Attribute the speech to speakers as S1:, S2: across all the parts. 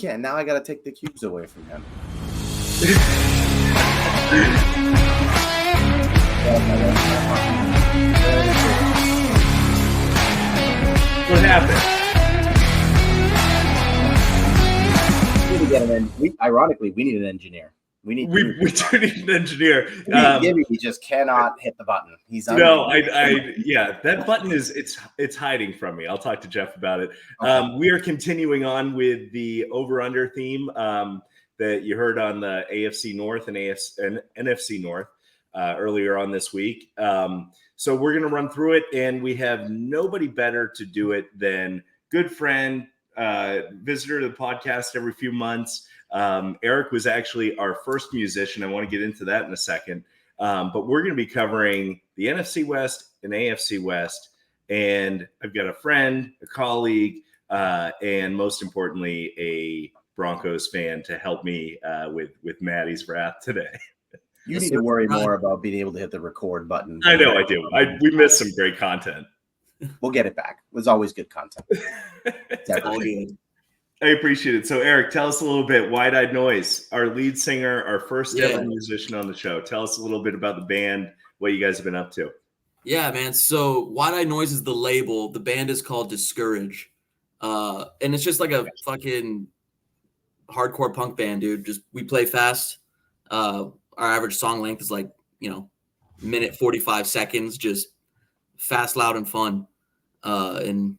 S1: can't. Now I got to take the cubes away from him.
S2: What happened?
S1: Ironically, we need an engineer. We do need
S2: an engineer.
S1: Gibby just cannot hit the button. He's
S2: that button it's hiding from me. I'll talk to Jeff about it. Okay. We are continuing on with the over/under theme that you heard on the AFC North and NFC North earlier on this week. So we're going to run through it, and we have nobody better to do it than good friend, visitor to the podcast every few months. Eric was actually our first musician. I want to get into that in a second. But we're going to be covering the NFC West and AFC West. And I've got a friend, a colleague, and most importantly, a Broncos fan to help me with Matty's wrath today.
S1: You need to worry more about being able to hit the record button.
S2: I know I do. We missed some great content.
S1: We'll get it back. It was always good content.
S2: Definitely. I appreciate it. So, Eric, tell us a little bit. Wide Eyed Noise, our lead singer, our first ever musician on the show. Tell us a little bit about the band, what you guys have been up to.
S3: Yeah, man. So, Wide Eyed Noise is the label. The band is called Discourage. And it's just like a fucking hardcore punk band, dude. Just we play fast. Our average song length is like, minute 45 seconds, just fast, loud, and fun. And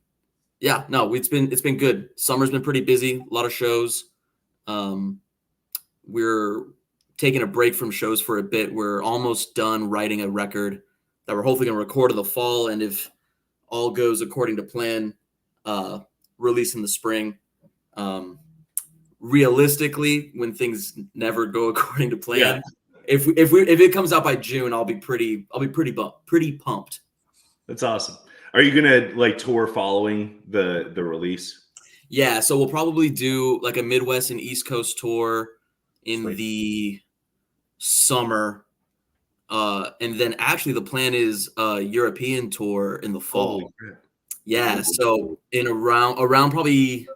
S3: yeah, no, it's been good. Summer's been pretty busy, a lot of shows. We're taking a break from shows for a bit. We're almost done writing a record that we're hopefully going to record in the fall, and if all goes according to plan, release in the spring. Realistically, when things never go according to plan, if it comes out by June, I'll be pretty pumped.
S2: That's awesome. Are you gonna tour following the release?
S3: Yeah, so we'll probably do like a Midwest and East Coast tour in the summer, and then actually the plan is a European tour in the fall. Yeah, so in around probably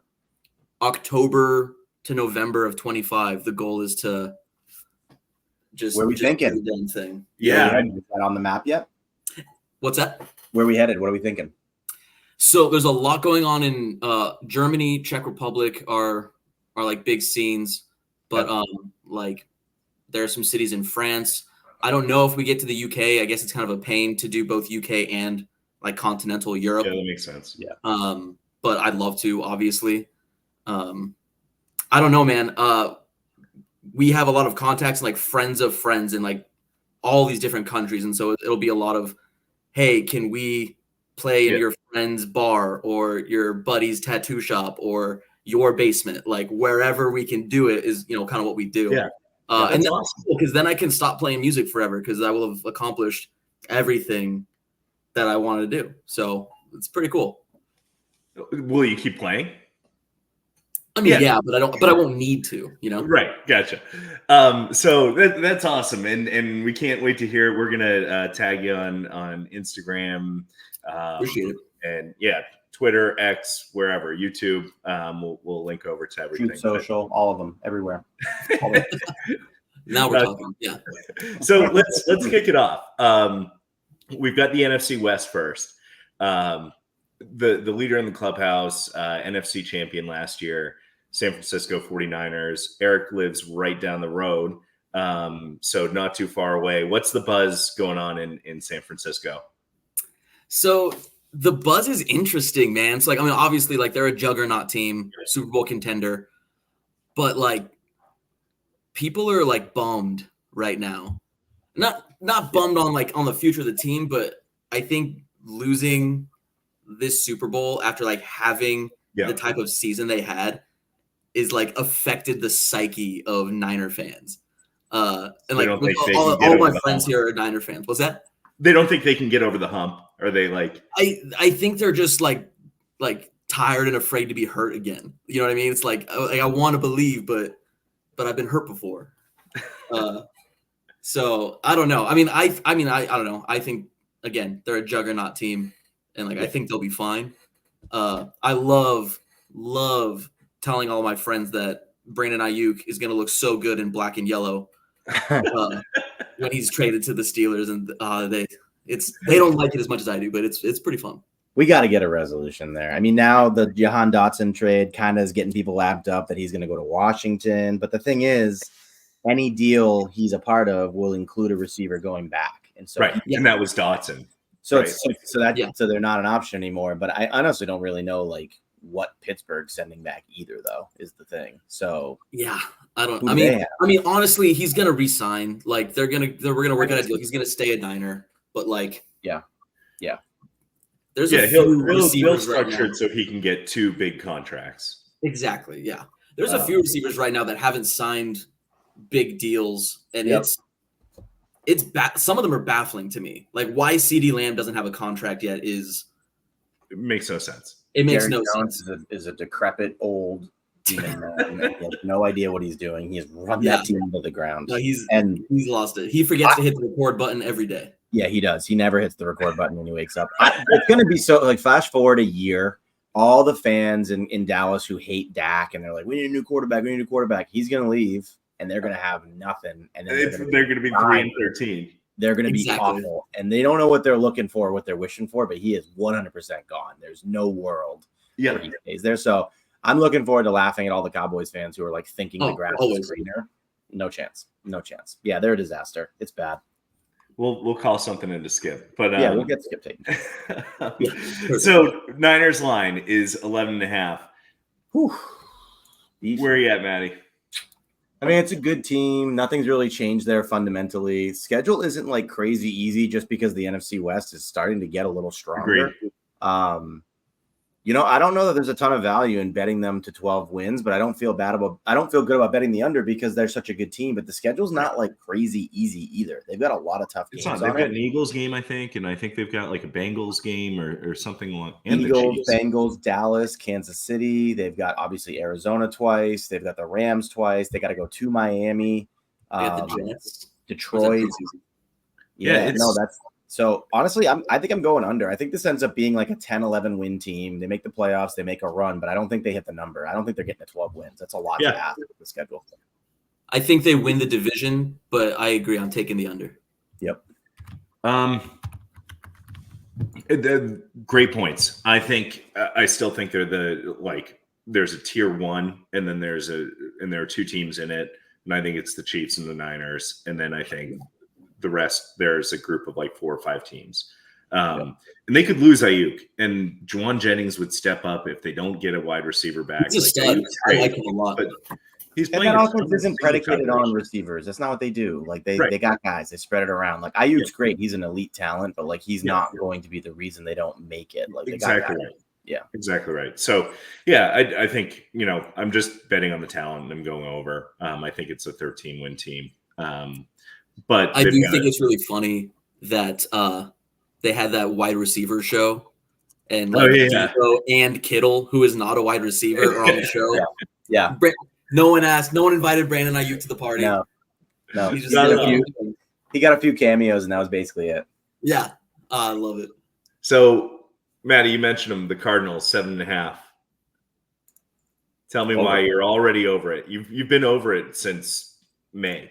S3: October to November of 25, the goal is to just
S1: where we thinking
S3: do the damn thing.
S1: Yeah, is that on the map yet?
S3: What's that?
S1: Where are we headed? What are we thinking?
S3: So there's a lot going on in Germany, Czech Republic are like big scenes, but there are some cities in France. I don't know if we get to the UK. I guess it's kind of a pain to do both UK and like continental Europe.
S2: Yeah, that makes sense.
S1: Yeah.
S3: But I'd love to, obviously. I don't know, man. We have a lot of contacts and like friends of friends in like all these different countries, and so it'll be a lot of, hey, can we play in your friend's bar or your buddy's tattoo shop or your basement? Like wherever we can do it is, kind of what we do.
S2: Yeah.
S3: And then because then I can stop playing music forever because I will have accomplished everything that I wanted to do. So it's pretty cool.
S2: Will you keep playing?
S3: I mean, yeah, but I won't need to,
S2: Right. Gotcha. So that's awesome. And we can't wait to hear it. We're going to tag you on Instagram.
S3: Appreciate it.
S2: And Twitter, X, wherever, YouTube. We'll link over to everything.
S1: Shoot social, all of them, everywhere.
S3: Now we're talking. Yeah.
S2: So let's kick it off. We've got the NFC West first. The leader in the clubhouse, NFC champion last year, San Francisco 49ers. Eric lives right down the road, so not too far away. What's the buzz going on in San Francisco?
S3: So the buzz is interesting, man. So obviously they're a juggernaut team, Super Bowl contender, but people are bummed right now. Not bummed on the future of the team, but I think losing this Super Bowl after having the type of season they had is affected the psyche of Niner fans. And all my friends here are Niner fans. What's that?
S2: They don't think they can get over the hump. Are they
S3: I think they're just tired and afraid to be hurt again. You know what I mean? It's I want to believe, but I've been hurt before. So I don't know. I don't know. I think again, they're a juggernaut team. And I think they'll be fine. I love telling all my friends that Brandon Ayuk is going to look so good in black and yellow when he's traded to the Steelers, and they don't like it as much as I do, but it's pretty fun.
S1: We got to get a resolution there. I mean, now the Jahan Dotson trade kind of is getting people lapped up that he's going to go to Washington. But the thing is, any deal he's a part of will include a receiver going back. And so,
S2: and that was Dotson.
S1: So
S2: right.
S1: So they're not an option anymore. But I honestly don't really know like what Pittsburgh's sending back either, though, is the thing. So
S3: yeah, I mean, honestly, he's gonna resign. Like we're gonna work out a deal. He's gonna stay a Niner, but like yeah. There's
S2: he'll structure it so he can get 2 big contracts.
S3: Exactly. Yeah. There's a few receivers right now that haven't signed big deals, and some of them are baffling to me. Like why CeeDee Lamb doesn't have a contract yet
S2: it makes no sense.
S3: It makes
S1: Jerry
S3: no
S1: Jones
S3: sense.
S1: Is a decrepit old demon man. He has no idea what he's doing. He has run that team into the ground.
S3: No, he's lost it. He forgets to hit the record button every day.
S1: Yeah, he does. He never hits the record button when he wakes up. It's going to be so like flash forward a year. All the fans in Dallas who hate Dak and they're like, we need a new quarterback. We need a new quarterback. He's going to leave and they're going to have nothing. And then
S2: they're going to be 3-13.
S1: They're going to be awful. And they don't know what they're looking for, what they're wishing for, but he is 100% gone. There's no world where he stays there. So I'm looking forward to laughing at all the Cowboys fans who are like thinking the grass is greener. No chance. No chance. Yeah, they're a disaster. It's bad.
S2: We'll call something in to Skip, but
S1: we'll get Skip taken.
S2: So Niners line is 11.5. Where are you at, Matty?
S1: I mean, it's a good team. Nothing's really changed there fundamentally. Schedule isn't like crazy easy just because the NFC West is starting to get a little stronger. Agreed. I don't know that there's a ton of value in betting them to 12 wins, but I don't feel good about betting the under because they're such a good team. But the schedule's not like crazy easy either. They've got a lot of tough games.
S2: They've got an Eagles game, I think, and I think they've got like a Bengals game or something like
S1: Eagles, Bengals, Dallas, Kansas City. They've got obviously Arizona twice. They've got the Rams twice. They got to go to Miami, Detroit. So honestly, I think I'm going under. I think this ends up being like a 10-11 win team. They make the playoffs, they make a run, but I don't think they hit the number. I don't think they're getting to 12 wins. That's a lot to ask with the schedule.
S3: I think they win the division, but I agree. I'm taking the under.
S1: Yep.
S2: Great points. I still think they're there's a tier 1, and then there are 2 teams in it, and I think it's the Chiefs and the Niners, and then I think the rest, there's a group of like 4 or 5 teams. And they could lose Ayuk, and Juwan Jennings would step up if they don't get a wide receiver back.
S3: He's a stud. I like him a lot.
S2: But he's
S1: playing. And that offense isn't predicated on receivers. That's not what they do. Like they got guys. They spread it around. Like Ayuk's great. He's an elite talent, but like he's not going to be the reason they don't make it. Like they got guys.
S2: Right. Yeah, exactly right. So I think I'm just betting on the talent and I'm going over. I think it's a 13-win team. But
S3: I do think it's really funny that they had that wide receiver show, and Debo and Kittle, who is not a wide receiver, are on the show.
S1: Yeah.
S3: No one invited Brandon Ayuk to the party.
S1: No. He got a few cameos, and that was basically it.
S3: Yeah, I love it.
S2: So, Matty, you mentioned them, the Cardinals, 7.5. Tell me why you're already over it. You've been over it since May.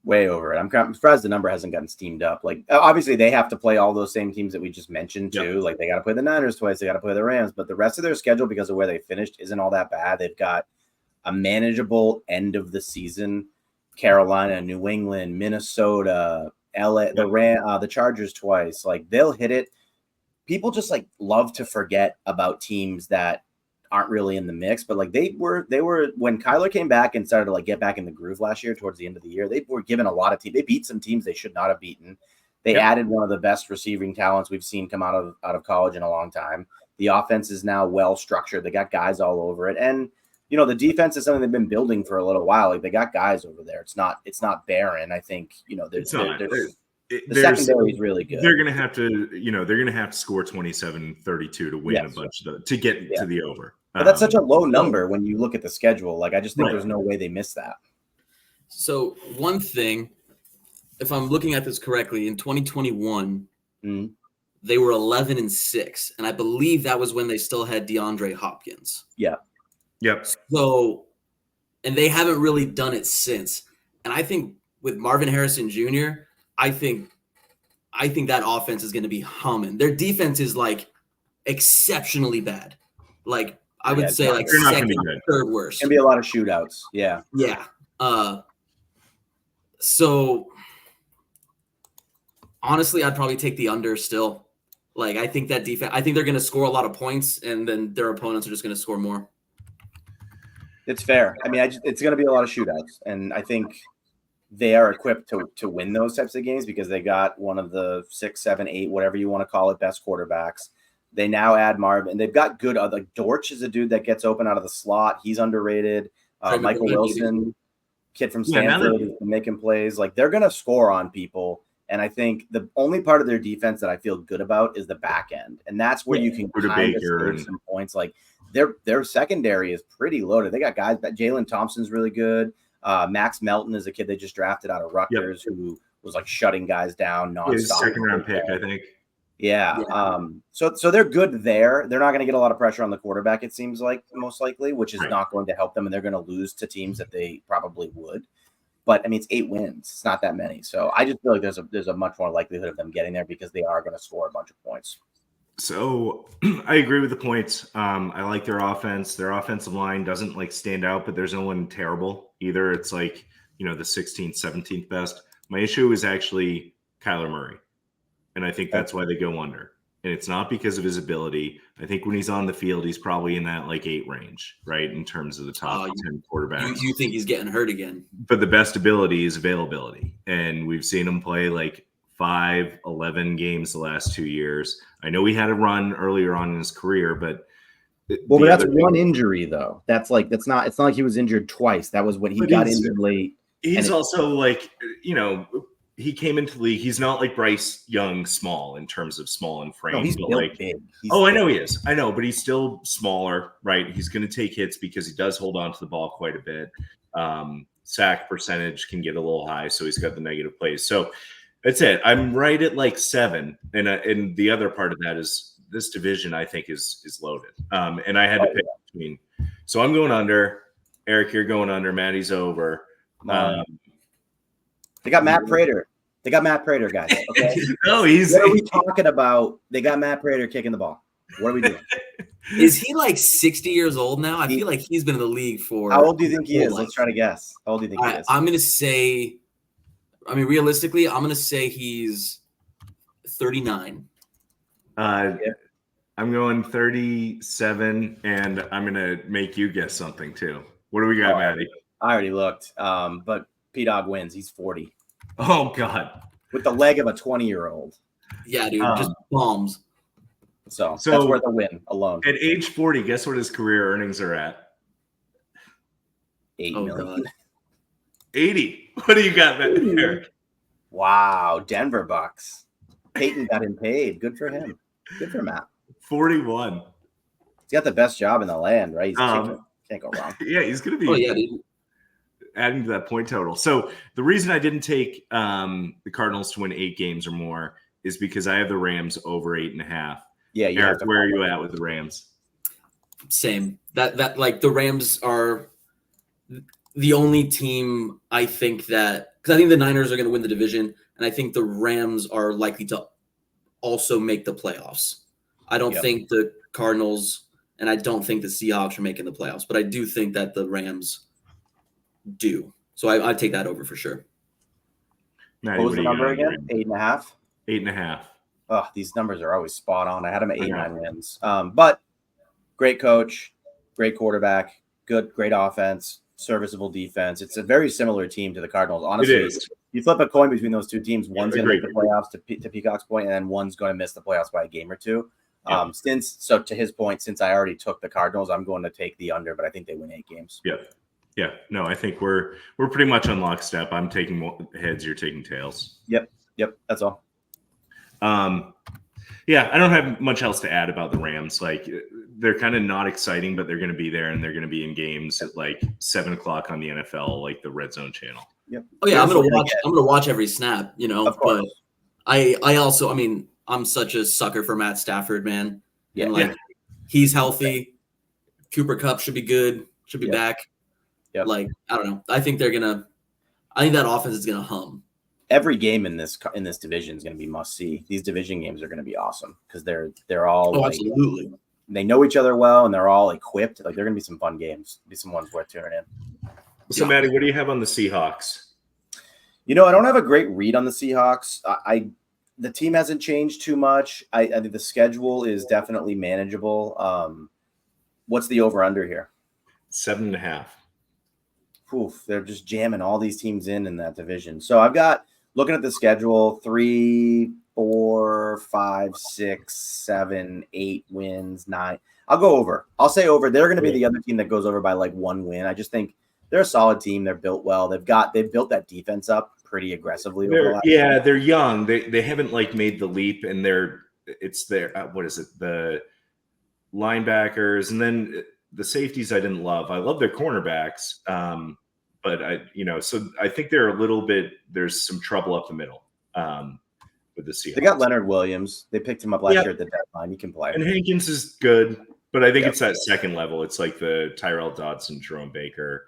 S1: Way over it. I'm surprised the number hasn't gotten steamed up. Like, obviously, they have to play all those same teams that we just mentioned, too. Yep. Like, they got to play the Niners twice. They got to play the Rams. But the rest of their schedule, because of where they finished, isn't all that bad. They've got a manageable end of the season. Carolina, New England, Minnesota, LA, the Chargers twice. Like, they'll hit it. People just, like, love to forget about teams that aren't really in the mix, but like they were when Kyler came back and started to like get back in the groove last year towards the end of the year, they were given a lot of teams. They beat some teams they should not have beaten. They added one of the best receiving talents we've seen come out of college in a long time. The offense is now well structured. They got guys all over it. And the defense is something they've been building for a little while. Like they got guys over there. It's not barren. I think, the secondary is really good.
S2: They're going to have to score 27-32 to win a bunch to get to the over.
S1: But that's such a low number when you look at the schedule. Like I just think there's no way they miss that.
S3: So one thing, if I'm looking at this correctly, in 2021, they were 11-6, and I believe that was when they still had DeAndre Hopkins.
S1: Yeah.
S2: Yep.
S3: So, and they haven't really done it since. And I think with Marvin Harrison Jr., I think that offense is going to be humming. Their defense is like exceptionally bad. Like I would say like second, third worst.
S1: It's going to be a lot of shootouts. Yeah.
S3: Yeah. So honestly, I'd probably take the under still. Like I think that defense, I think they're going to score a lot of points and then their opponents are just going to score more.
S1: It's fair. I mean, it's going to be a lot of shootouts, and I think they are equipped to win those types of games because they got one of the 6, 7, 8, whatever you want to call it, best quarterbacks. They now add Marvin. They've got good. Like Dortch is a dude that gets open out of the slot. He's underrated. Michael Wilson, kid from Stanford, is making plays. Like they're going to score on people. And I think the only part of their defense that I feel good about is the back end, and that's where you can kind of save some points. Like their secondary is pretty loaded. They got guys. Jalen Thompson's really good. Max Melton is a kid they just drafted out of Rutgers who was like shutting guys down nonstop.
S2: His second round pick, I think.
S1: Yeah. So they're good there. They're not going to get a lot of pressure on the quarterback, it seems like, most likely, which is not going to help them, and they're going to lose to teams that they probably would. But I mean, it's 8 wins. It's not that many. So I just feel like there's a much more likelihood of them getting there because they are going to score a bunch of points.
S2: So I agree with the points. I like their offense. Their offensive line doesn't like stand out, but there's no one terrible either. It's like, the 16th, 17th best. My issue is actually Kyler Murray. And I think that's why they go under. And it's not because of his ability. I think when he's on the field, he's probably in that like 8 range, right? In terms of the top 10 quarterbacks.
S3: You think he's getting hurt again?
S2: But the best ability is availability. And we've seen him play like 5, 11 games the last 2 years. I know he had a run earlier on in his career, but
S1: that's one injury though. It's not like he was injured twice. That was when he got injured late.
S2: He's also like, he came into the league. He's not like Bryce Young small in terms of small in frame.
S1: No, he's
S2: like
S1: big.
S2: I know he is. I know, but he's still smaller, right? He's going to take hits because he does hold on to the ball quite a bit. Sack percentage can get a little high, so he's got the negative plays. So that's it. I'm right at like 7, and the other part of that is this division I think is loaded. And I had to pick between. So I'm going under. Eric, you're going under. Matty's over.
S1: They got Matt Prater. Guys. Okay.
S2: No,
S1: what are we talking about? They got Matt Prater kicking the ball. What are we doing?
S3: Is he like 60 years old now? I feel like he's been in the league for.
S1: How old do you think he is? Let's try to guess. How old do you think he is?
S3: I'm going to say. I mean, realistically, I'm going to say he's 39.
S2: I'm going 37, and I'm going to make you guess something too. What do we got, Matty?
S1: I already looked, but P-Dog wins. He's 40.
S2: Oh, God.
S1: With the leg of a 20-year-old.
S3: Yeah, dude, just bombs.
S1: So that's worth a win alone.
S2: At age 40, guess what his career earnings are at?
S1: $8 million.
S3: God.
S2: 80. What do you got, Eric?
S1: Wow, Denver Bucks. Peyton got him paid. Good for him. Good for Matt.
S2: 41.
S1: He's got the best job in the land, right? He's can't go wrong.
S2: Yeah, he's going to be adding to that point total. So the reason I didn't take the Cardinals to win 8 games or more is because I have the Rams over 8.5.
S1: Yeah,
S2: Eric, where are you at with the Rams?
S3: Same. That like the Rams are the only team I think that, because I think the Niners are going to win the division, and I think the Rams are likely to also make the playoffs. I don't think the Cardinals and I don't think the Seahawks are making the playoffs, but I do think that the Rams do. So I take that over for sure.
S1: Matty, what was the number again? 8.5?
S2: 8.5.
S1: Oh, these numbers are always spot on. I had them at 8-9 wins. But great coach, great quarterback, great offense, serviceable defense. It's a very similar team to the Cardinals. Honestly, you flip a coin between those two teams. One's going to make the playoffs to Peacock's point, and then one's going to miss the playoffs by a game or two. To his point, since I already took the Cardinals, I'm going to take the under, but I think they win 8 games.
S2: Yeah. No, I think we're pretty much on lockstep. I'm taking heads, you're taking tails.
S1: Yep. That's all.
S2: I don't have much else to add about the Rams. Like, they're kind of not exciting, but they're going to be there, and they're going to be in games at like 7:00 on the NFL, like the Red Zone channel.
S1: Yep.
S3: Oh yeah, I'm gonna watch every snap. But I also, I'm such a sucker for Matt Stafford, man. Yeah. And he's healthy. Cooper Kupp should be good. Should be back.
S1: Yep.
S3: Like, I don't know. I think that offense is gonna hum.
S1: Every game in this division is going to be must see. These division games are going to be awesome because they're all
S3: absolutely.
S1: They know each other well and they're all equipped. Like they're going to be some fun games. Be some ones worth tuning in.
S2: So, Matty, what do you have on the Seahawks?
S1: I don't have a great read on the Seahawks. The team hasn't changed too much. I think the schedule is definitely manageable. What's the over under here?
S2: 7.5.
S1: Oof, they're just jamming all these teams in that division. So I've got, looking at the schedule, 3, 4, 5, 6, 7, 8 wins, 9. I'll go over. I'll say over. They're going to be the other team that goes over by like 1 win. I just think they're a solid team. They're built well. They've built that defense up pretty aggressively.
S2: They're young. They haven't like made the leap, and what is it? The linebackers, and then the safeties I didn't love. I love their cornerbacks. But so I think they're a little bit, there's some trouble up the middle with the Seahawks.
S1: They got Leonard Williams. They picked him up last year at the deadline. He can play.
S2: And Hankins is good, but I think it's that second level. It's like the Tyrell Dodson, Jerome Baker,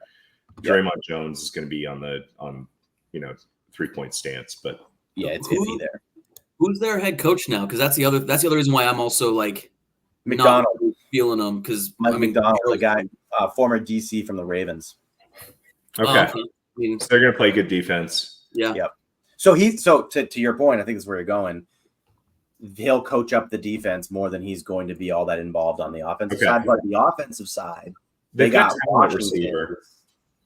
S2: Draymond Jones is going to be on 3-point stance, but
S1: it's iffy there.
S3: Who's their head coach now? Because that's the other reason why I'm also like
S1: McDonald
S3: not really feeling them, because
S1: McDonald, the guy, former DC from the Ravens.
S2: Okay. So they're going to play good defense.
S3: Yeah.
S1: Yep. So to your point, I think that's where you're going. He'll coach up the defense more than he's going to be all that involved on the offensive side. But the offensive side, they got Washington.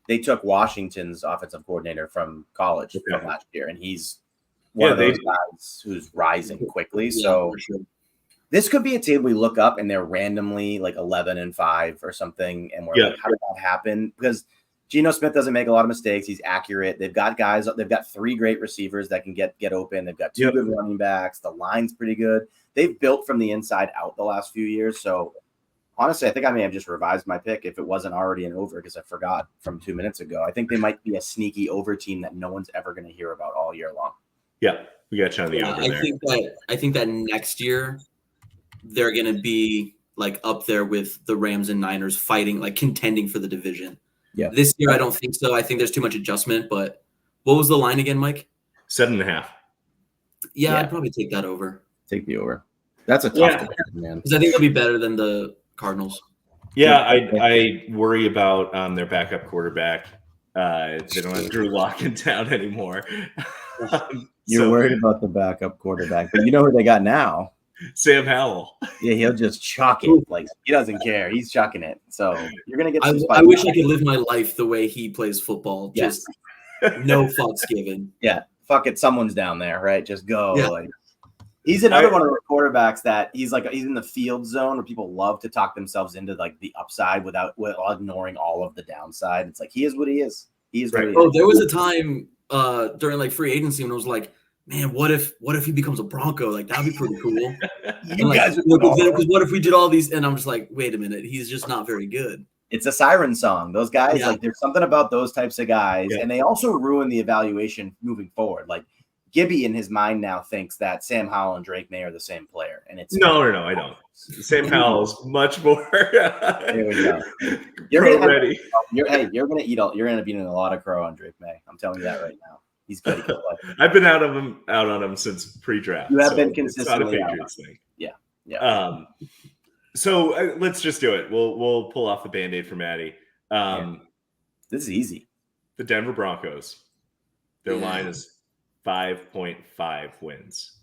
S1: They took Washington's offensive coordinator from college from last year, and he's one of those guys who's rising quickly. So this could be a team we look up and they're randomly like 11-5 or something, and we're like, how did that happen? Because Geno Smith doesn't make a lot of mistakes. He's accurate. They've got 3 great receivers that can get open. They've got 2 good running backs. The line's pretty good. They've built from the inside out the last few years. So honestly, I think I may have just revised my pick if it wasn't already an over, because I forgot from 2 minutes ago. I think they might be a sneaky over team that no one's ever going to hear about all year long.
S2: Yeah, we got you on the over there.
S3: I think that next year they're going to be like up there with the Rams and Niners fighting, like contending for the division.
S1: Yeah.
S3: This year, I don't think so. I think there's too much adjustment. But what was the line again, Mike?
S2: 7.5.
S3: Yeah, I'd probably take that over.
S1: Take the over. That's a tough division, man.
S3: Because I think they'll be better than the Cardinals.
S2: Yeah, I worry about their backup quarterback. They don't have Drew Lock in town anymore.
S1: You're worried about the backup quarterback, but you know who they got now?
S2: Sam Howell.
S1: Yeah, he'll just chuck it. Like, he doesn't care. He's chucking it. So you're gonna get.
S3: I wish I could live my life the way he plays football.
S1: Yes.
S3: Just no fucks given.
S1: Yeah, fuck it. Someone's down there, right? Just go. Yeah. Like, he's another one of the quarterbacks that he's in the field zone where people love to talk themselves into like the upside without ignoring all of the downside. It's like he is what he is. He is. Right.
S3: There was a time during like free agency when it was like, man, what if he becomes a Bronco? Like, that'd be pretty cool. Because what if we did all these? And I'm just like, wait a minute, he's just not very good.
S1: It's a siren song. Those guys, like, there's something about those types of guys, and they also ruin the evaluation moving forward. Like, Gibby in his mind now thinks that Sam Howell and Drake May are the same player, and it's
S2: no, I don't. Sam Howell's much more.
S1: There we go. You're gonna end up eating a lot of crow on Drake May. I'm telling you that right now. He's good.
S2: I've been out on him since pre-draft.
S1: You have been consistently
S2: it's not a Patriots thing.
S1: Yeah.
S2: So let's just do it. We'll pull off the Band-Aid for Matty.
S1: This is easy.
S2: The Denver Broncos. Their line is 5.5 wins.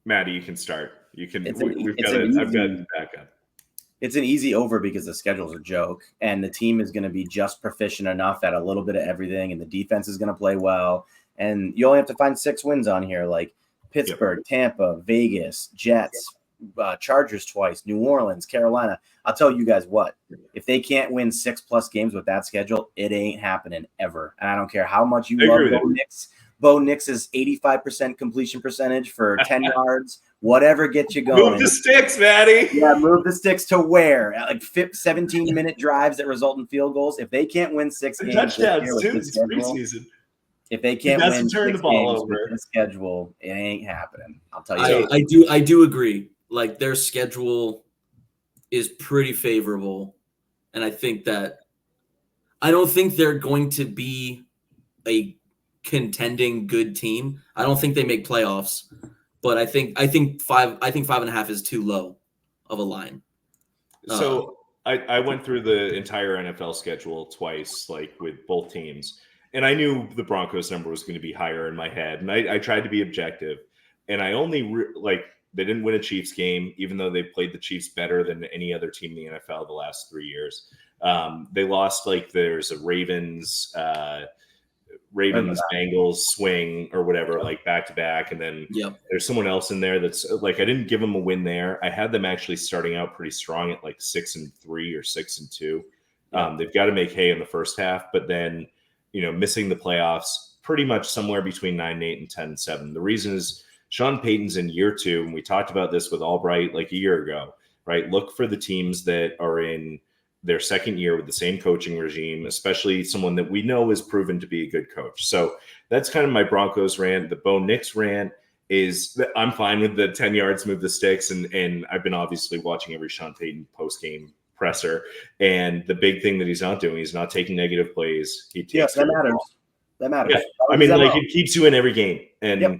S2: Matty, you can start. You can. I've got backup.
S1: It's an easy over because the schedule's a joke, and the team is going to be just proficient enough at a little bit of everything, and the defense is going to play well. And you only have to find 6 wins on here, like Pittsburgh, Tampa, Vegas, Jets, Chargers twice, New Orleans, Carolina. I'll tell you guys what, if they can't win 6+ games with that schedule, it ain't happening ever. And I don't care how much you love Bo Nix. Bo Nix's 85% completion percentage for 10 yards, whatever gets you going.
S2: Move the sticks, Matty.
S1: Yeah, move the sticks to where? Like 17-minute drives that result in field goals. If they can't win 6 games,
S2: touchdowns too. It's preseason.
S1: If they can't win 6 games
S2: with
S1: the schedule, it ain't happening. I'll tell you.
S3: I do agree. Like, their schedule is pretty favorable. And I think that I don't think they're going to be a contending good team. I don't think they make playoffs, but I think 5.5 is too low of a line.
S2: So I went through the entire NFL schedule twice, like with both teams, and I knew the Broncos number was going to be higher in my head, and I tried to be objective, and I only they didn't win a Chiefs game, even though they played the Chiefs better than any other team in the NFL the last 3 years. They lost there's a Ravens Bengals swing or whatever, like back to back, and then there's someone else in there that's I didn't give them a win there. I had them actually starting out pretty strong at 6-3 or 6-2. They've got to make hay in the first half, but then missing the playoffs pretty much somewhere between 9-8 and 10-7. The reason is Sean Payton's in year 2, and we talked about this with Albright a year ago, right? Look for the teams that are in their second year with the same coaching regime, especially someone that we know is proven to be a good coach. So that's kind of my Broncos rant. The Bo Nix rant is that I'm fine with the 10 yards, move the sticks. And I've been obviously watching every Sean Payton post-game presser. And the big thing that he's not doing, he's not taking negative plays. He takes
S1: that matters. That matters.
S2: Yeah. I mean, it keeps you in every game. And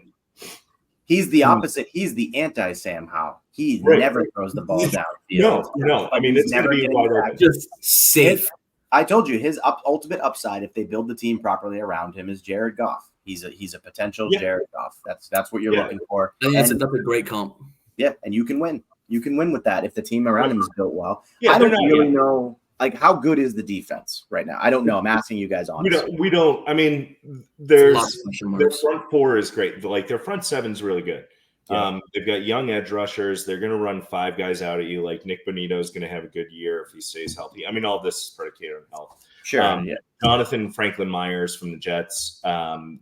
S1: he's the opposite. He's the anti-Sam Howell. He never throws the ball down.
S2: No. I mean, it's going to be wide open.
S3: Just safe.
S1: I told you his ultimate upside, if they build the team properly around him, is Jared Goff. He's a potential Jared Goff. That's what you're looking for.
S3: That's a great comp.
S1: Yeah, and you can win. You can win with that if the team around him is built well.
S2: Yeah,
S1: I don't really know. How good is the defense right now? I don't know. I'm asking you guys honestly.
S2: We don't. I mean, their front four is great. Their front seven is really good. Yeah. They've got young edge rushers. They're going to run 5 guys out at you. Nick Bonito is going to have a good year if he stays healthy. I mean, all this is predicated on health.
S1: Sure.
S2: Jonathan Franklin Myers from the Jets.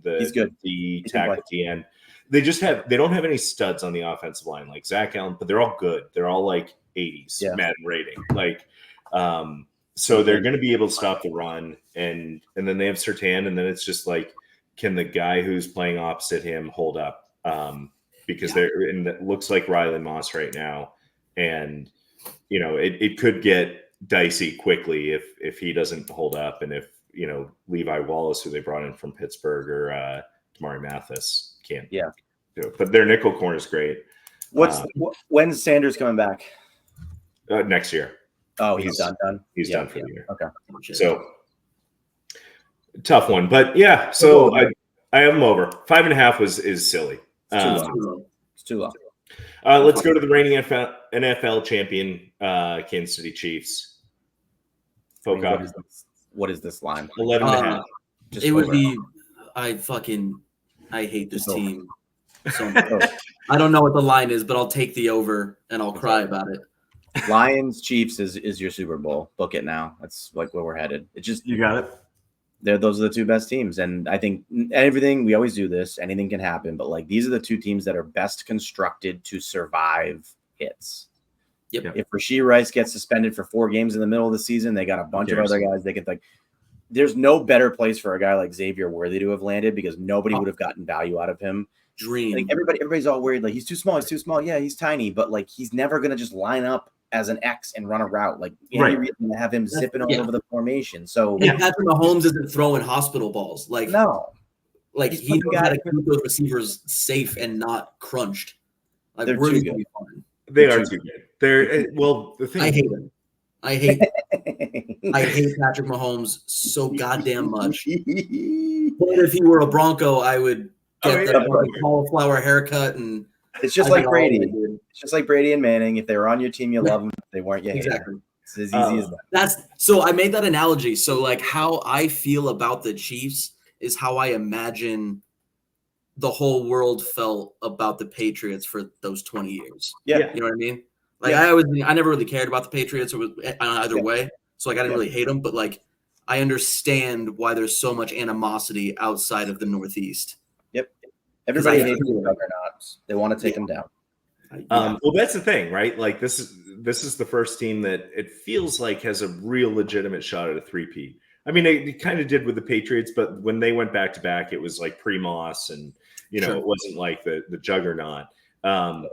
S1: He's good.
S2: The tackle at the end. They don't have any studs on the offensive line like Zach Allen, but they're all good. They're all 80s Madden rating. So they're going to be able to stop the run, and then they have Surtain, and then it's just can the guy who's playing opposite him hold up? Because it looks like Riley Moss right now, and it could get dicey quickly if he doesn't hold up, and if Levi Wallace, who they brought in from Pittsburgh, or Damari Mathis can't do it. But their nickel corner is great.
S1: When's Sanders coming back?
S2: Next year.
S1: Oh, he's done.
S2: He's done for the year.
S1: Okay.
S2: So tough one, but yeah. So I have him over 5.5 is silly.
S1: It's too low.
S2: Let's go to the reigning NFL champion, Kansas City Chiefs.
S1: Pocock. What is this line?
S2: 11.5.
S3: It would be. I hate this team so much. I don't know what the line is, but I'll take the over and I'll cry about it.
S1: Lions Chiefs is your Super Bowl. Book it now. That's where we're headed. It just
S4: you got it.
S1: Those are the 2 best teams, and I think everything we always do this. Anything can happen, but these are the 2 teams that are best constructed to survive hits.
S3: Yep.
S1: If Rashee Rice gets suspended for 4 games in the middle of the season, they got a bunch of other guys they could There's no better place for a guy like Xavier Worthy to have landed because nobody would have gotten value out of him.
S3: Dream.
S1: Everybody's all worried he's too small. He's too small. Yeah, he's tiny, but he's never gonna just line up as an X and run a route. Andy Reid's gonna have him zipping all over the formation. So
S3: Patrick Mahomes isn't throwing hospital balls.
S1: No.
S3: He knows how to keep those receivers safe and not crunched.
S1: They're too good.
S2: They are too good. The thing
S3: I hate him. I hate Patrick Mahomes so goddamn much. But if he were a Bronco, I would get the cauliflower haircut, and
S1: it's just like Brady. It's just like Brady and Manning. If they were on your team, you love them. If they weren't, you hate them. It's as easy as that.
S3: So I made that analogy. So how I feel about the Chiefs is how I imagine the whole world felt about the Patriots for those 20 years.
S1: Yeah.
S3: You know what I mean? I never really cared about the Patriots or either way. So I didn't really hate them, but I understand why there's so much animosity outside of the Northeast.
S1: Yep. Everybody hates the juggernauts. They want to take them down.
S2: Well, that's the thing, right? This is the first team that it feels like has a real legitimate shot at a 3-peat. I mean, it kind of did with the Patriots, but when they went back to back, it was pre-Moss, and it wasn't the juggernaut. I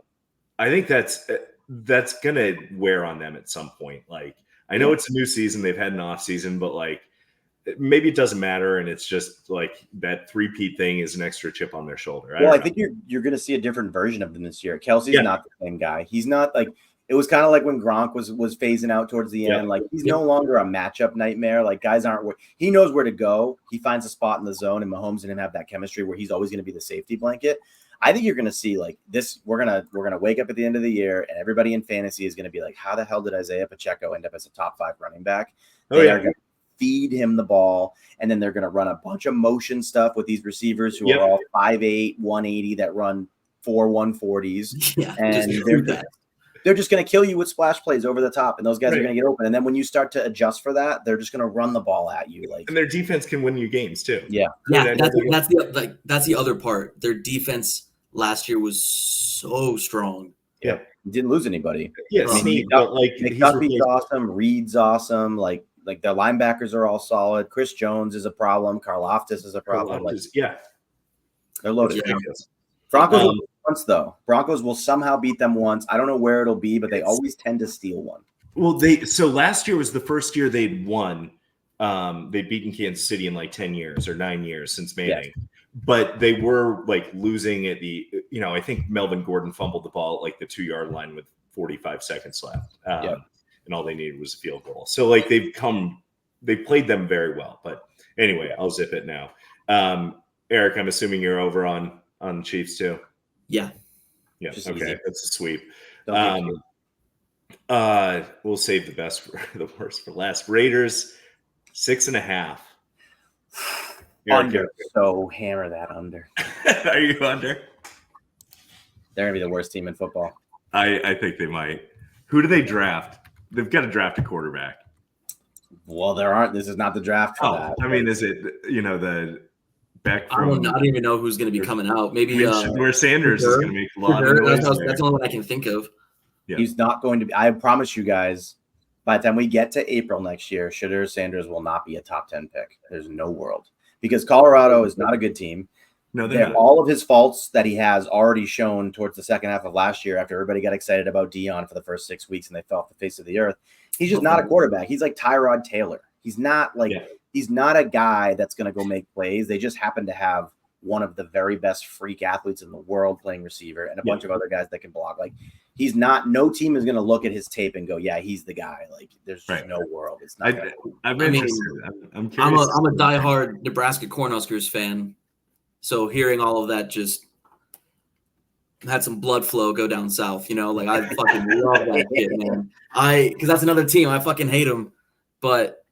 S2: think that's that's gonna wear on them at some point. Like, I know it's a new season, they've had an off season, but like maybe it doesn't matter, and it's just like that three-peat thing is an extra chip on their shoulder.
S1: I think you're going to see a different version of them this year. Kelsey's not the same guy. He's not like it was kind of like when Gronk was phasing out towards the end. Like he's no longer a matchup nightmare. Like guys aren't. He knows where to go. He finds a spot in the zone, and Mahomes and him have that chemistry where he's always going to be the safety blanket. I think you're going to see like this. We're gonna wake up at the end of the year, and everybody in fantasy is going to be like, "How the hell did Isaiah Pacheco end up as a top 5 running back?" They are going to feed him the ball, and then they're going to run a bunch of motion stuff with these receivers who are all 5'8", 180 that run 140s, and they're just going to kill you with splash plays over the top, and those guys are going to get open. And then when you start to adjust for that, they're just going to run the ball at you. Like,
S2: and their defense can win you games too.
S3: Yeah. That's the other part. Their defense last year was so strong.
S1: Yeah, didn't lose anybody.
S2: Yeah,
S1: McDuffie's awesome. Reed's awesome. Like their linebackers are all solid. Chris Jones is a problem. Karlaftis is a problem. They're loaded.
S2: Yeah.
S1: Broncos will once though. Broncos will somehow beat them once. I don't know where it'll be, but they always tend to steal one.
S2: Well, so last year was the first year they'd won. They'd beaten Kansas City in like 10 years or 9 years since Manning. Yeah. But they were like losing at the, I think Melvin Gordon fumbled the ball at like the 2-yard line with 45 seconds left. And all they needed was a field goal. So like they played them very well. But anyway, I'll zip it now. Eric, I'm assuming you're over on the Chiefs too.
S3: Yeah.
S2: Yeah. Okay. Easy. That's a sweep. We'll save the best for the worst for last. Raiders 6.5.
S1: Under. So hammer that under.
S2: Are you under?
S1: They're gonna be the worst team in football.
S2: I think they might. Who do they draft? They've got to draft a quarterback.
S1: Well, there aren't. This is not the draft for that.
S2: I mean, is it the back from?
S3: I don't even know who's going to be coming out. Maybe
S2: where Sanders is going to make a lot of noise.
S3: That's the only one I can think of.
S1: Yeah. He's not going to be. I promise you guys. By the time we get to April next year, Shedeur Sanders will not be a top 10 pick. There's no world because Colorado is not a good team.
S2: No, they're
S1: all of his faults that he has already shown towards the second half of last year after everybody got excited about Dion for the first 6 weeks and they fell off the face of the earth. He's just not a quarterback. He's like Tyrod Taylor. He's not he's not a guy that's going to go make plays. They just happen to have one of the very best freak athletes in the world playing receiver and a bunch of other guys that can block. Like he's not, no team is going to look at his tape and go, yeah, he's the guy. Like there's just no world. It's not.
S2: I'm curious.
S3: I'm a diehard Nebraska Cornhuskers fan. So hearing all of that just had some blood flow go down south, like I fucking love that kid, man. Because that's another team. I fucking hate him, but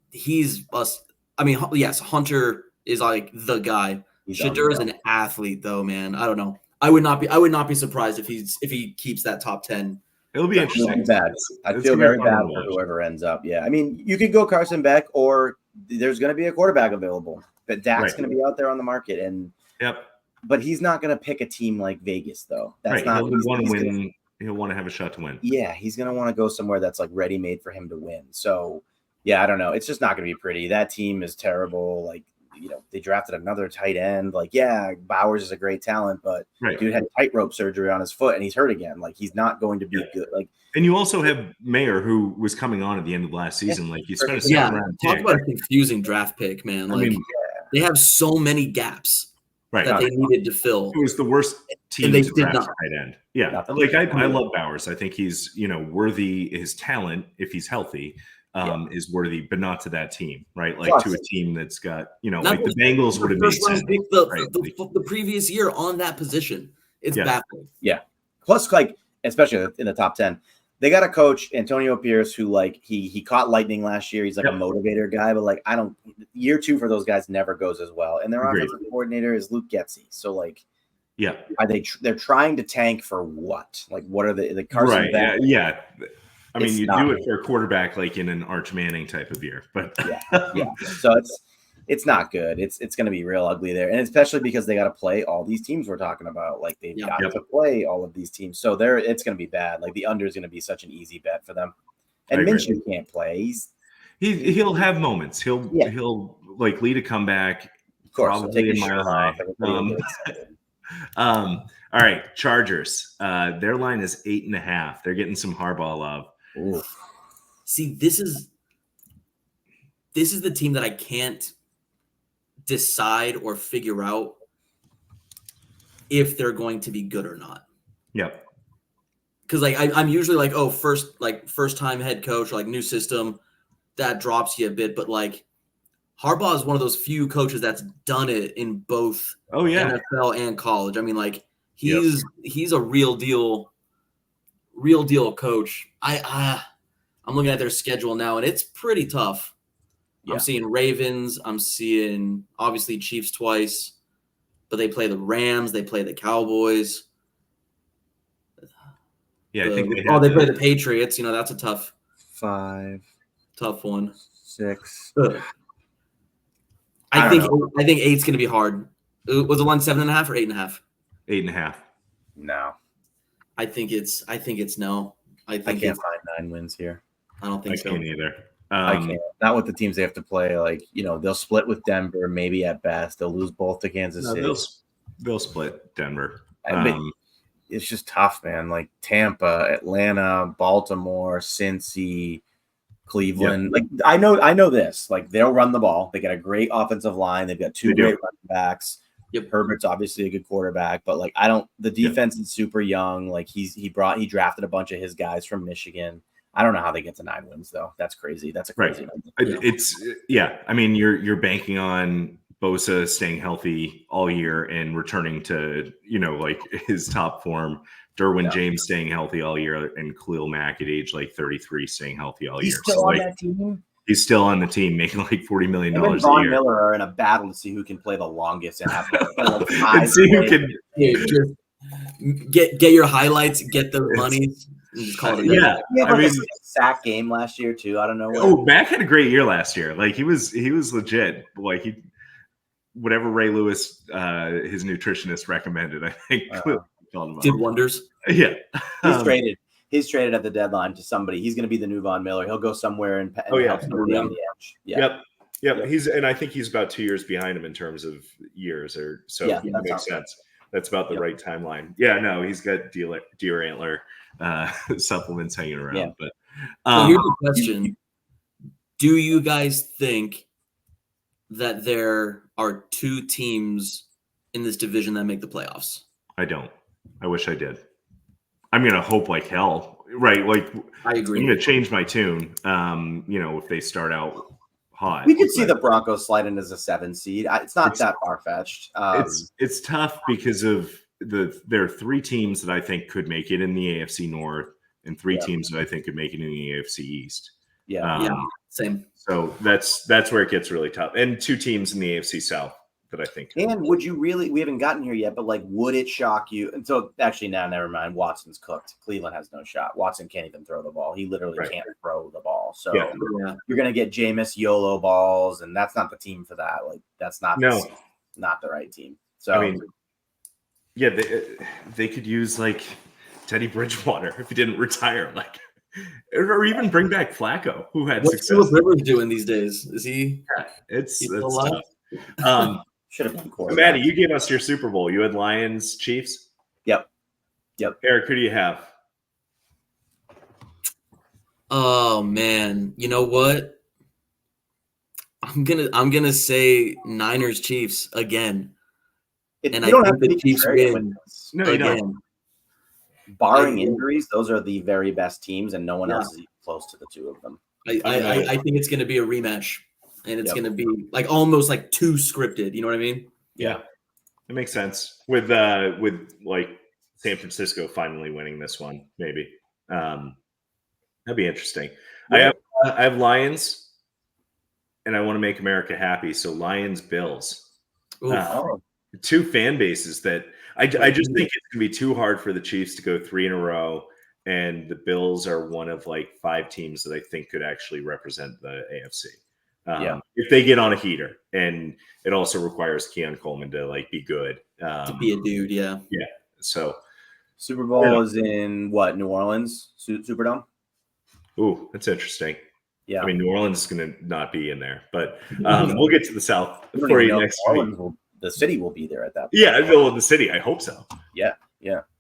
S3: he's us. I mean, yes, Hunter is like the guy. Shedeur is an athlete, though, man. I don't know. I would not be surprised if he keeps that top 10.
S2: It'll be interesting.
S1: I feel very bad for whoever ends up. Yeah, I mean, you could go Carson Beck, or there's going to be a quarterback available. But Dak's going to be out there on the market, and but he's not going to pick a team like Vegas, though. That's not.
S2: He'll want to win. He'll want to have a shot to win.
S1: Yeah, he's going to want to go somewhere that's like ready made for him to win. So, yeah, I don't know. It's just not going to be pretty. That team is terrible. Like, they drafted another tight end. Like, yeah, Bowers is a great talent, but dude had tightrope surgery on his foot and he's hurt again. Like, he's not going to be good. Like,
S2: and you also have Mayer, who was coming on at the end of last season. Like, he spent a second round.
S3: Talk about a confusing draft pick, man. Like, they have so many gaps that they needed to fill.
S2: It was the worst team to draft tight end. Yeah, like I love Bowers. I think he's worthy. His talent, if he's healthy, is worthy, but not to that team, right? Like to a team that's got like the Bengals would have made sense.
S3: The previous year on that position, it's baffling.
S1: Yeah. Plus, like especially in the top 10. They got a coach, Antonio Pierce, who like he caught lightning last year. He's like a motivator guy, but like year 2 for those guys never goes as well. And their offensive coordinator is Luke Getsy. So like, are they're trying to tank for what? Like, what are the Carson Beck?
S2: Yeah. I mean, you do it for a quarterback like in an Arch Manning type of year, but
S1: So it's not good. It's going to be real ugly there, and especially because they got to play all these teams we're talking about. Like they've got to play all of these teams, so it's going to be bad. Like the under is going to be such an easy bet for them. And Minshew can't play.
S2: He'll have moments. He'll like lead a comeback.
S1: Of course,
S2: probably in Mile High. All right, Chargers. Their line is 8.5. They're getting some Harbaugh love.
S1: Ooh.
S3: See, this is the team that I can't decide or figure out if they're going to be good or not.
S2: Yep.
S3: Because I'm usually like, oh, first time head coach or like new system, that drops you a bit. But like Harbaugh is one of those few coaches that's done it in both NFL and college. I mean, like he's a real deal coach. I'm looking at their schedule now, and it's pretty tough. Yeah. I'm seeing Ravens. I'm seeing obviously Chiefs twice, but they play the Rams. They play the Cowboys.
S2: Yeah, I think
S3: they play the Patriots. You know, that's a tough
S1: 5,
S3: tough one.
S1: 6.
S3: I think 8's going to be hard. Was the line 7.5 or 8.5?
S2: 8.5.
S1: No.
S3: I think it's no. I can't
S1: find 9 wins here.
S3: I don't think so.
S2: I can't either.
S1: I can't. Not with the teams they have to play. Like, you know, they'll split with Denver, maybe at best. They'll lose both to Kansas City.
S2: They'll split Denver.
S1: It's just tough, man. Like Tampa, Atlanta, Baltimore, Cincy, Cleveland. Yep. Like I know this. Like they'll run the ball. They got a great offensive line. They've got 2 great running backs. Yep. Herbert's obviously a good quarterback, but like the defense is super young. Like he drafted a bunch of his guys from Michigan. I don't know how they get to 9 wins though. That's crazy. That's a crazy number.
S2: I mean, you're banking on Bosa staying healthy all year and returning to, you know, like his top form. Derwin James staying healthy all year, and Khalil Mack at age like 33 staying healthy all year.
S1: Still on that team?
S2: He's still on the team, making like $40 million a year.
S1: Von Miller are in a battle to see who can play the longest and have
S2: and see who can
S3: just get your highlights, get the money. Just call it
S1: I mean, a sack game last year too. I don't know.
S2: Oh, Mack had a great year last year. Like he was legit. Like whatever Ray Lewis, his nutritionist recommended, I think
S3: did wonders.
S2: Yeah,
S1: He's traded at the deadline to somebody. He's going to be the new Von Miller. He'll go somewhere and help somebody on the edge. Yeah.
S2: Yep. I think he's about 2 years behind him in terms of years, or so. That makes sense. That's about the right timeline. Yeah, no, he's got deer antler supplements hanging around.
S3: Yeah.
S2: But
S3: so here's the question: do you guys think that there are 2 teams in this division that make the playoffs?
S2: I don't. I wish I did. I'm going to hope like hell, right? Like
S3: I agree.
S2: I'm going to change my tune. You know, if they start out hot,
S1: we could see the Broncos slide in as a 7 seed. It's not that far fetched.
S2: It's tough because of there are 3 teams that I think could make it in the AFC North, and 3 teams that I think could make it in the AFC East.
S3: Same.
S2: So that's where it gets really tough, and 2 teams in the AFC South that I think.
S1: And would you really? We haven't gotten here yet, but like, would it shock you? And so actually, now never mind. Watson's cooked. Cleveland has no shot. Watson can't even throw the ball. He literally can't throw the ball. So you're going to get Jameis YOLO balls, and that's not the team for that. Like that's not the right team. So
S2: I mean, they could use like Teddy Bridgewater if he didn't retire, like, or even bring back Flacco, who had success.
S3: What's Philip Rivers doing these days? Is he?
S2: It's tough.
S1: Should have been quarterback.
S2: Matty, you gave us your Super Bowl. You had Lions, Chiefs.
S1: Yep.
S2: Eric, who do you have?
S3: Oh man, you know what? I'm gonna say Niners Chiefs again. And I think the Chiefs win.
S2: No, you don't.
S1: Barring injuries, those are the very best teams, and no one else is even close to the 2 of them.
S3: I think it's gonna be a rematch. And it's going to be like almost like too scripted. You know what I mean?
S2: Yeah, it makes sense with like San Francisco finally winning this one. Maybe that'd be interesting. Yeah. I have Lions, and I want to make America happy. So Lions, Bills, 2 fan bases that I just think it's going to be too hard for the Chiefs to go 3 in a row. And the Bills are one of like 5 teams that I think could actually represent the AFC. If they get on a heater, and it also requires Keon Coleman to like be good,
S3: to be a dude. Yeah.
S2: So
S1: Super Bowl is in what? New Orleans Superdome.
S2: Ooh, that's interesting.
S1: Yeah,
S2: I mean New Orleans is going to not be in there, but we'll get to the South for you next week.
S1: the city will be there at that point.
S2: Yeah, I will in the city. I hope so.
S1: Yeah.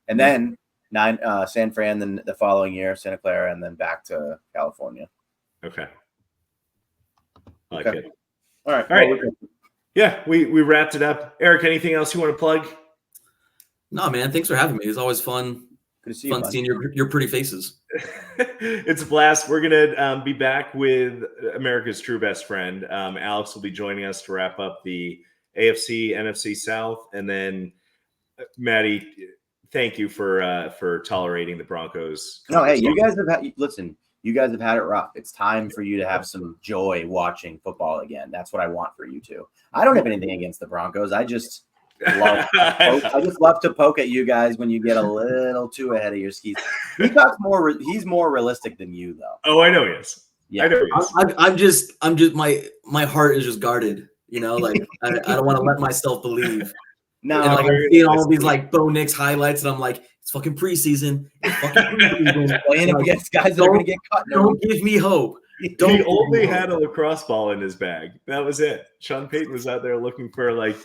S1: And then San Fran, then the following year, Santa Clara, and then back to California.
S2: Okay. I like it.
S1: All right.
S2: Yeah, we wrapped it up. Eric, anything else you want to plug?
S3: No, man. Thanks for having me. It's always fun.
S1: Good to see
S3: Fun
S1: you,
S3: seeing your pretty faces.
S2: It's a blast. We're gonna be back with America's true best friend. Alex will be joining us to wrap up the AFC NFC South, and then Matty, thank you for tolerating the Broncos.
S1: No, hey, you guys have you guys have had it rough. It's time for you to have some joy watching football again. That's what I want for you two. I don't have anything against the Broncos. I just love to poke at you guys when you get a little too ahead of your skis. He's more realistic than you, though.
S2: Oh, I know he is.
S1: Yeah.
S2: I know he is.
S3: I'm just my heart is just guarded. Like I don't want to let myself believe.
S1: No,
S3: and like I'm seeing all these like Bo Nix highlights, and I'm like, it's fucking preseason. It's fucking preseason.
S1: Playing against guys that are going to get cut.
S3: Don't give me hope.
S2: He only had a lacrosse ball in his bag. That was it. Sean Payton was out there looking for like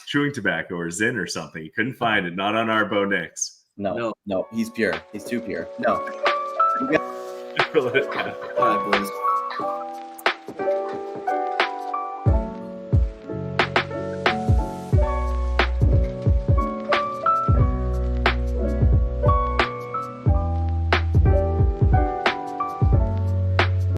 S2: chewing tobacco or Zyn or something. He couldn't find it. Not on our Bo Nix.
S1: No. He's pure. He's too pure. No.
S3: All right, boys.